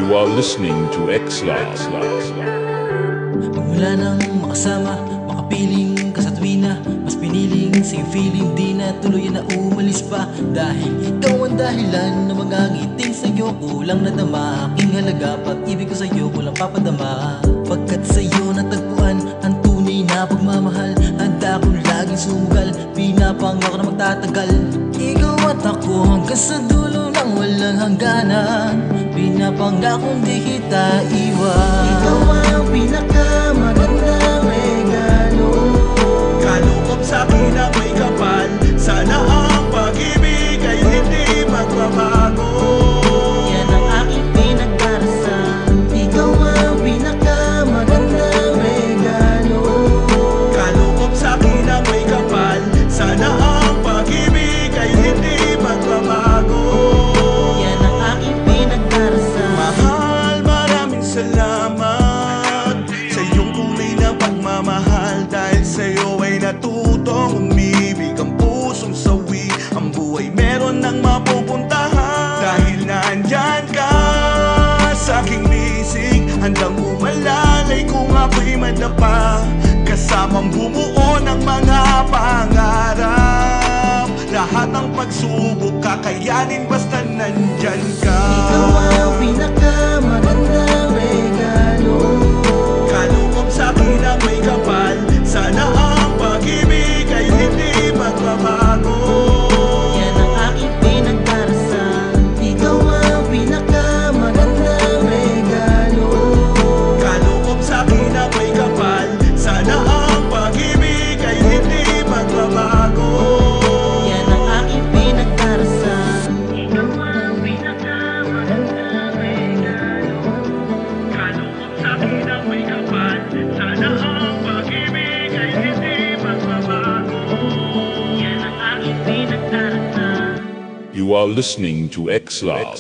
You are listening to X-Lab. Pagmula nang makasama, makapiling ka sa tuwina, mas piniling sa'yo feeling, di na tuloy na umalis pa. Dahil ikaw ang dahilan ng mga ngiting sa'yo, kulang na dama. Aking halaga, pag-ibig ko sa'yo, kulang papadama. Pagkat sa'yo natagpuan ang tunay na pagmamahal, handa kong laging sumugal, pinapangako na magtatagal. Ikaw at ako hanggang sa dulo ng walang hangganan, pinapangakong di kita iwan. Ikaw ang pinakamagandang regalo, Kaloob sa'kin na may kapal. Sana ang pag-ibig ay hindi magbabago. yan ang aking pinagdarasal. Ikaw ang pinakamagandang regalo, Kaloob sa'kin na may kapal. Sana ang pag-ibig ay hindi magbabago. yan ang aking pinagdarasal. Mahal, maraming salamat sa iyong tunay na pagmamahal. Dahil sa'yo ay natutong umibig ang pusong sawi. Ang buhay meron ng mapupuntahan. Dahil nandyan ka sa aking bisig, handang umalalay kung ako'y madapa. Kasamang bumuo ng mga pangarap. Lahat ng pagsubok kakayanin basta nandyan ka. Ikaw ang pinakamagandang regalo, Kaloob sa'kin na may kapal. Sana ang pag-ibig ay hindi magbabago. yan ang aking pinagdarasal. Ikaw ang pinakamagandang regalo, Kaloob sa'kin na may kapal. Sana ang pag-ibig ay hindi magbabago. yan ang aking pinagdarasal. Kaloob sa'kin na may kapal. Sana ang pag-ibig ay hindi magbabago. Yan ang aking pinagdarasal. You are listening to X-Lab.